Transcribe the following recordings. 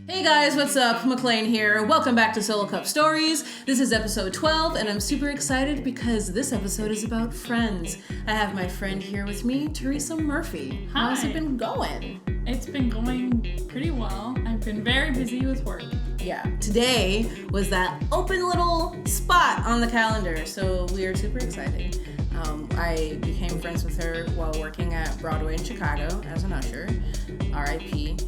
Hey guys, what's up? McClain here. Welcome back to Solo Cup Stories. This is episode 12, and I'm super excited because this episode is about friends. I have my friend here with me, Teresa Murphy. Hi. How's it been going? It's been going pretty well. I've been very busy with work. Yeah, today was that open little spot on the calendar, so we are super excited. I became friends with her while working at Broadway in Chicago as an usher. R.I.P.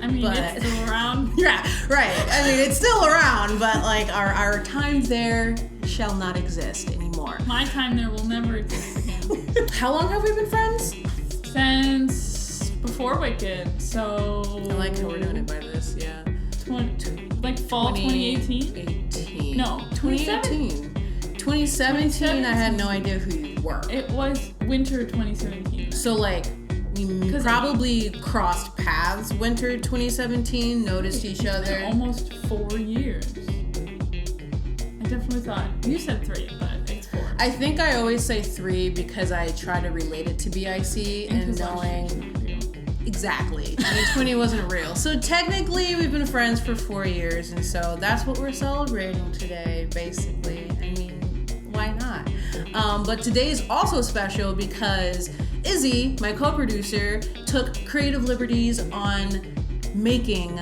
It's still around. Yeah, right. It's still around, but like our time there shall not exist anymore. My time there will never exist again. How long have we been friends? Since before Wicked, so... I like how we're doing it by this, yeah. Fall 2018? 2018. No, 2018. 2017, I had no idea who you were. It was winter 2017. So we probably crossed paths winter 2017, noticed each other. Almost 4 years. I definitely thought, you said 3, but it's 4. I think I always say 3 because I try to relate it to BIC and knowing... Exactly. 2020 wasn't real. So technically we've been friends for 4 years, and so that's what we're celebrating today, basically. Why not? But today is also special because Izzy, my co-producer, took creative liberties on making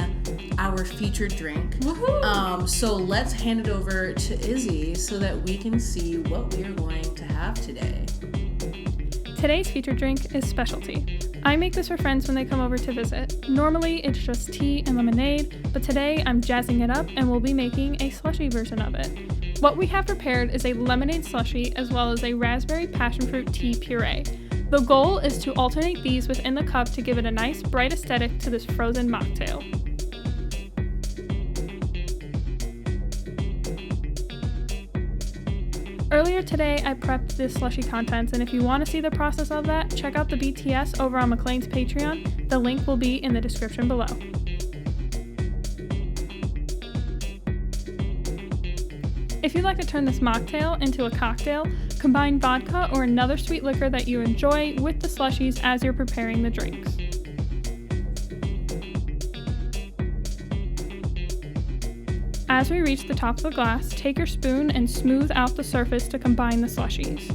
our featured drink. Woohoo! So let's hand it over to Izzy so that we can see what we are going to have today. Today's featured drink is Specialty. I make this for friends when they come over to visit. Normally, it's just tea and lemonade, but today I'm jazzing it up and we'll be making a slushy version of it. What we have prepared is a lemonade slushy as well as a raspberry passion fruit tea puree. The goal is to alternate these within the cup to give it a nice bright aesthetic to this frozen mocktail. Earlier today, I prepped this slushy contents, and if you want to see the process of that, check out the BTS over on McClain's Patreon. The link will be in the description below. If you'd like to turn this mocktail into a cocktail, combine vodka or another sweet liquor that you enjoy with the slushies as you're preparing the drinks. As we reach the top of the glass, take your spoon and smooth out the surface to combine the slushies.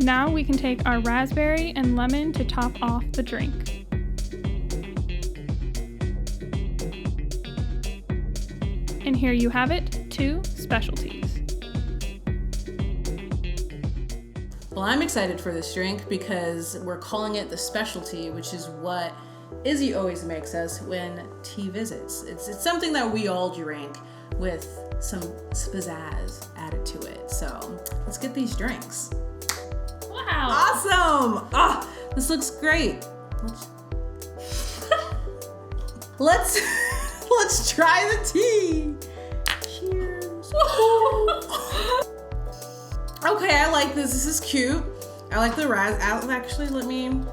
Now we can take our raspberry and lemon to top off the drink. And here you have it, 2 specialties. Well, I'm excited for this drink because we're calling it the Specialty, which is what Izzy always makes us when tea visits. It's something that we all drink with some pizzazz added to it. So let's get these drinks. Wow! Awesome! This looks great. Let's try the tea. Cheers. Okay, I like this. This is cute. I like the actually,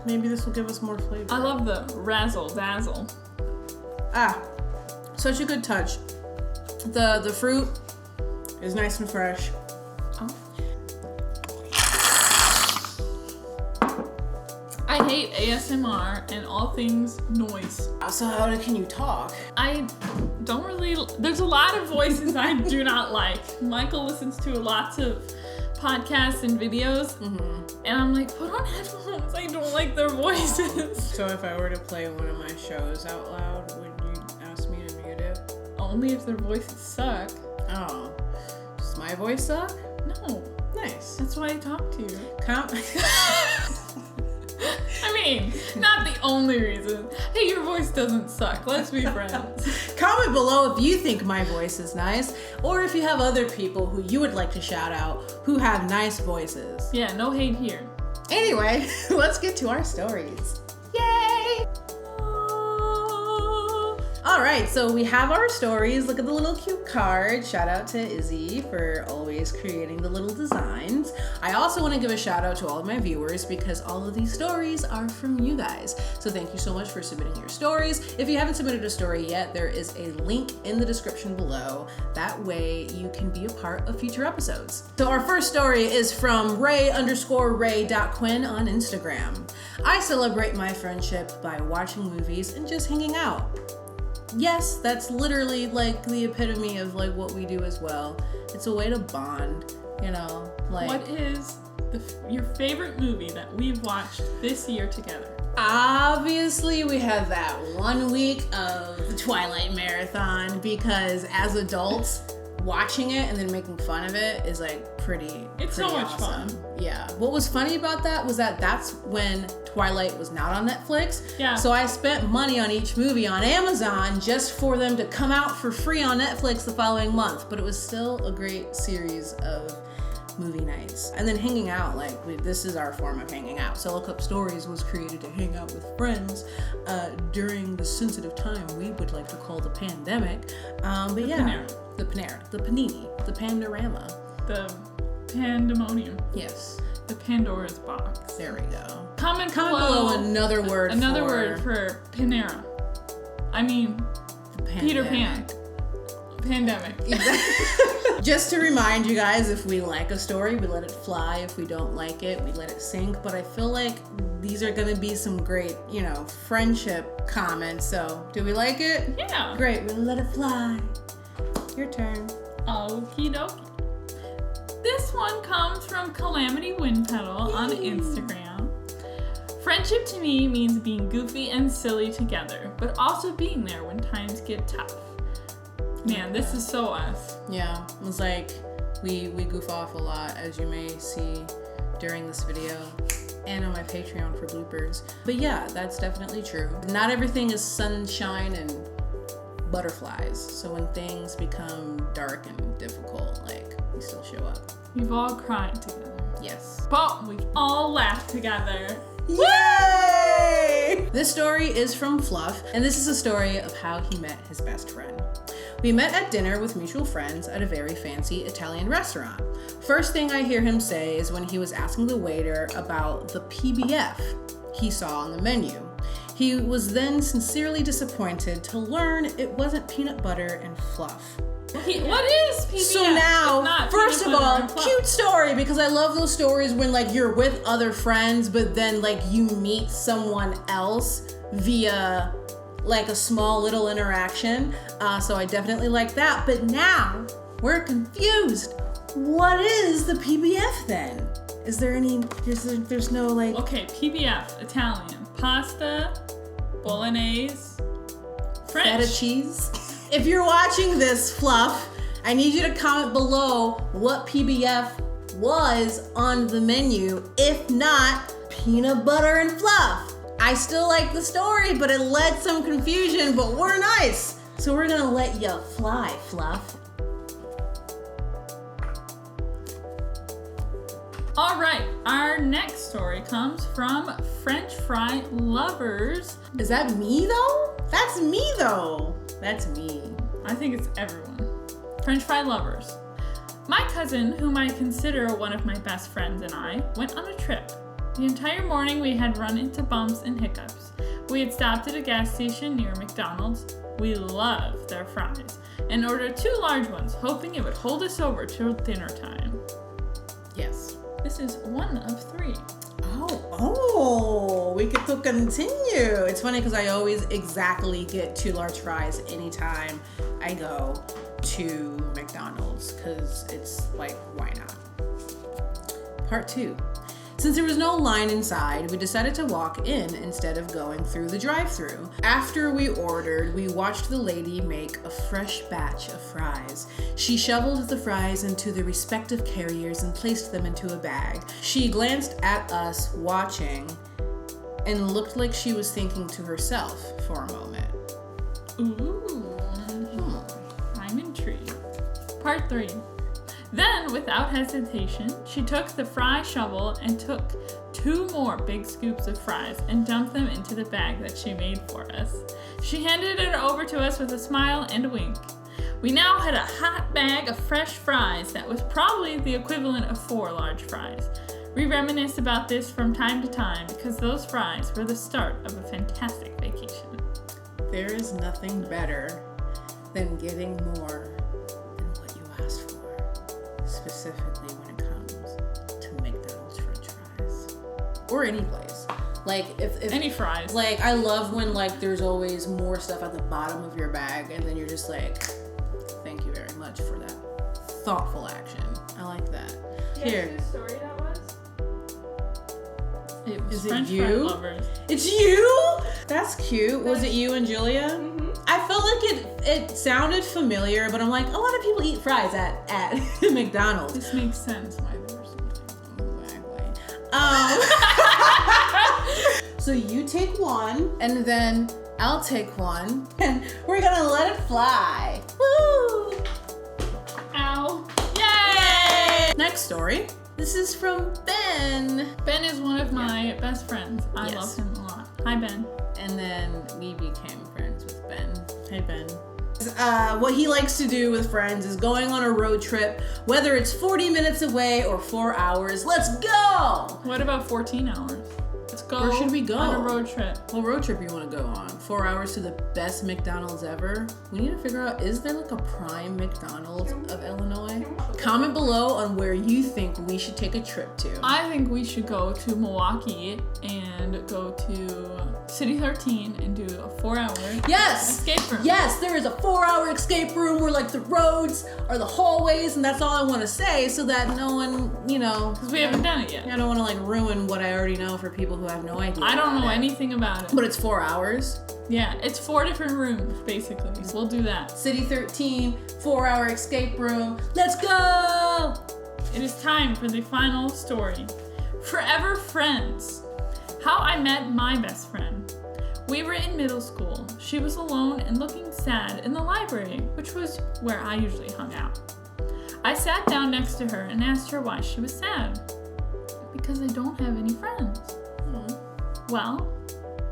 maybe this will give us more flavor. I love the razzle dazzle. Such a good touch. The fruit is nice and fresh. I hate ASMR and all things noise. So how can you talk? I don't really... There's a lot of voices I do not like. Michael listens to lots of podcasts and videos, and I'm like, put on headphones. I don't like their voices. So if I were to play one of my shows out loud, would you ask me to mute it? Only if their voices suck. Oh. Does my voice suck? No. Nice. That's why I talk to you. Not the only reason. Hey, your voice doesn't suck. Let's be friends. Comment below if you think my voice is nice, or if you have other people who you would like to shout out who have nice voices. Yeah, no hate here. Anyway, let's get to our stories. Yay! All right, so we have our stories. Look at the little cute card. Shout out to Izzy for always creating the little designs. I also want to give a shout out to all of my viewers because all of these stories are from you guys. So thank you so much for submitting your stories. If you haven't submitted a story yet, there is a link in the description below. That way you can be a part of future episodes. So our first story is from Ray_Ray.Quinn on Instagram. I celebrate my friendship by watching movies and just hanging out. Yes, that's literally like the epitome of like what we do as well. It's a way to bond, you know, like. What is your favorite movie that we've watched this year together? Obviously, we had that 1 week of the Twilight Marathon because as adults, watching it and then making fun of it is like pretty so much awesome. fun. Yeah. What was funny about that was that that's when Twilight was not on Netflix. Yeah. So I spent money on each movie on Amazon just for them to come out for free on Netflix the following month. But it was still a great series of movie nights. And then hanging out, like this is our form of hanging out. So Look Up Stories was created to hang out with friends during the sensitive time we would like to call the pandemic. But yeah. Panera. The Panera, the Panini, the Pandorama. The Pandemonium. Yes. The Pandora's Box. There we go. Comment below another word for Panera. I mean, Peter Pan. Pandemic. Exactly. Just to remind you guys, if we like a story, we let it fly. If we don't like it, we let it sink. But I feel like these are going to be some great, friendship comments. So, do we like it? Yeah. Great. We'll let it fly. Your turn. Okie dokie. This one comes from Calamity Wind Pedal on Instagram. Friendship to me means being goofy and silly together, but also being there when times get tough. Man, this is so us. Yeah, it was like we goof off a lot, as you may see during this video and on my Patreon for bloopers. But yeah, that's definitely true. Not everything is sunshine and butterflies. So when things become dark and difficult, like, we still show up. We've all cried together. Yes. But we've all laughed together. Yay! This story is from Fluff, and this is a story of how he met his best friend. We met at dinner with mutual friends at a very fancy Italian restaurant. First thing I hear him say is when he was asking the waiter about the PBF he saw on the menu. He was then sincerely disappointed to learn it wasn't peanut butter and fluff. What is PBF? So now, first of all, cute story, because I love those stories when like you're with other friends, but then like you meet someone else via like a small little interaction. So I definitely like that. But now we're confused. What is the PBF then? Is there any, there's no like... Okay, PBF, Italian. Pasta, bolognese, French. Feta cheese. If you're watching this, Fluff, I need you to comment below what PBF was on the menu. If not, peanut butter and fluff. I still like the story, but it led some confusion, but we're nice. So we're gonna let you fly, Fluff. All right, our next story comes from French Fry Lovers. Is that me though? That's me though. That's me. I think it's everyone. French Fry Lovers. My cousin, whom I consider one of my best friends, and I went on a trip. The entire morning we had run into bumps and hiccups. We had stopped at a gas station near McDonald's. We loved their fries and ordered 2 large ones, hoping it would hold us over till dinner time. Yes. This is 1 of 3. Oh, we get to continue. It's funny because I always exactly get 2 large fries anytime I go to McDonald's because it's like, why not? Part 2. Since there was no line inside, we decided to walk in instead of going through the drive-thru. After we ordered, we watched the lady make a fresh batch of fries. She shoveled the fries into the respective carriers and placed them into a bag. She glanced at us watching and looked like she was thinking to herself for a moment. Ooh. I'm intrigued. Part 3. Then, without hesitation, she took the fry shovel and took 2 2 more big scoops of fries and dumped them into the bag that she made for us. She handed it over to us with a smile and a wink. We now had a hot bag of fresh fries that was probably the equivalent of 4 large fries. We reminisce about this from time to time because those fries were the start of a fantastic vacation. There is nothing better than getting more than what you asked for, specifically when it comes to McDonald's French fries or any place. Like if Any fries. Like I love when like there's always more stuff at the bottom of your bag, and then you're just like, thank you very much for that thoughtful action. I like that. Here. Whose story that was? It was Is it French you? fry lovers. It's you? That's cute. Was it you and Julia? Mm-hmm. I felt like it sounded familiar, but I'm like, a lot of people eat fries at McDonald's. This makes sense why they were Exactly. So you take one, and then I'll take one, and we're gonna let it fly. Woo! Ow. Yay! Next story. This is from Ben. Ben is one of my best friends. I Yes. love him a lot. Hi, Ben. And then we became friends with Ben. Hey, Ben. What he likes to do with friends is going on a road trip, whether it's 40 minutes away or 4 hours. Let's go! What about 14 hours? Let's go. Where should we go? On a road trip. What road trip you want to go on? 4 hours to the best McDonald's ever? We need to figure out, is there like a prime McDonald's of Illinois? Comment below on where you think we should take a trip to. I think we should go to Milwaukee and go to City 13 and do a 4-hour Yes! escape room. Yes, there is a 4-hour escape room where like the roads are the hallways, and that's all I want to say so that no one, Because we haven't done it yet. I don't want to like ruin what I already know for people who have no idea. I don't know about it. anything about it. But it's 4 hours. Yeah, it's 4 different rooms, basically. So we'll do that. City 13, 4-hour escape room. Let's go! It is time for the final story. Forever Friends. How I met my best friend. We were in middle school. She was alone and looking sad in the library, which was where I usually hung out. I sat down next to her and asked her why she was sad. Because I don't have any friends. Well,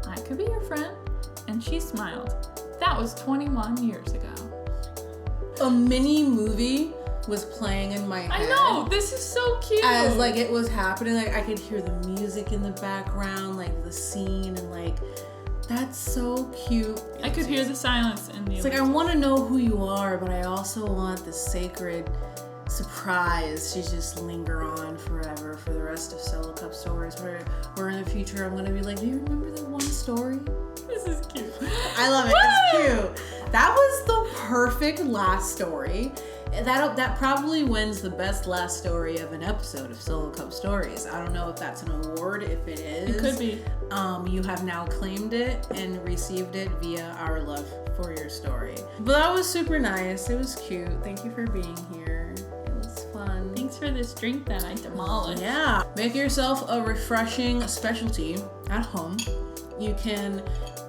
I could be your friend. And she smiled. That was 21 years ago. A mini movie was playing in my head. I know, this is so cute. As like it was happening, like I could hear the music in the background, like the scene, and like that's so cute. I could hear the silence in the It's like I want to know who you are, but I also want the sacred surprise to just linger on forever for the rest of Solo Cup Stories. Where in the future I'm gonna be like, do you remember that one story? This is cute. I love it. It's cute. That was the perfect last story. That probably wins the best last story of an episode of Solo Cup Stories. I don't know if that's an award. If it is, It could be. You have now claimed it and received it via our love for your story. But that was super nice. It was cute. Thank you for being here. It was fun. Thanks for this drink that I demolished. Yeah. Make yourself a refreshing specialty at home. You can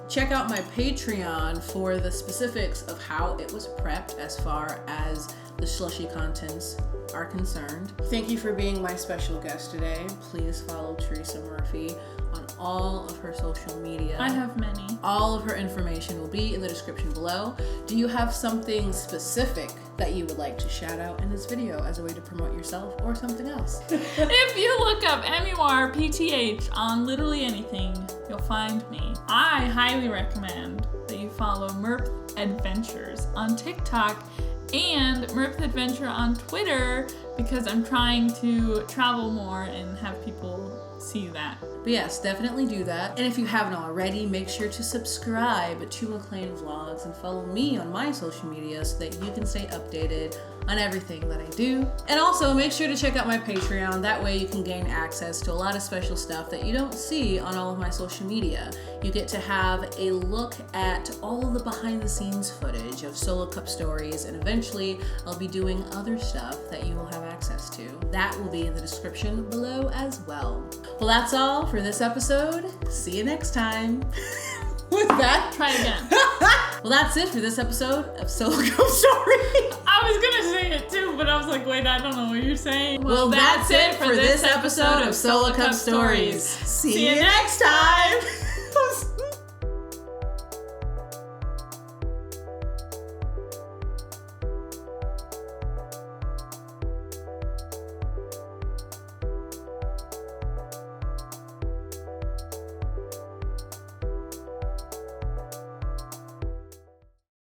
check out my Patreon for the specifics of how it was prepped as far as the slushy contents are concerned. Thank you for being my special guest today. Please follow Teresa Murphy on all of her social media. I have many. All of her information will be in the description below. Do you have something specific that you would like to shout out in this video as a way to promote yourself or something else? If you look up MURPTH on literally anything, you'll find me. I highly recommend that you follow Murph Adventures on TikTok and Murph Adventure on Twitter because I'm trying to travel more and have people see that. But yes, definitely do that. And if you haven't already, make sure to subscribe to McClain Vlogs and follow me on my social media so that you can stay updated on everything that I do. And also make sure to check out my Patreon. That way you can gain access to a lot of special stuff that you don't see on all of my social media. You get to have a look at all of the behind the scenes footage of Solo Cup Stories, and eventually I'll be doing other stuff that you will have access to. That will be in the description below as well. Well, that's all for this episode. See you next time. With that, Try again. Well, that's it for this episode of Solo Cup Story. I was gonna say it too, but I was like, wait, I don't know what you're saying. Well, that's it for this episode of Solo Cup Stories. See you next time.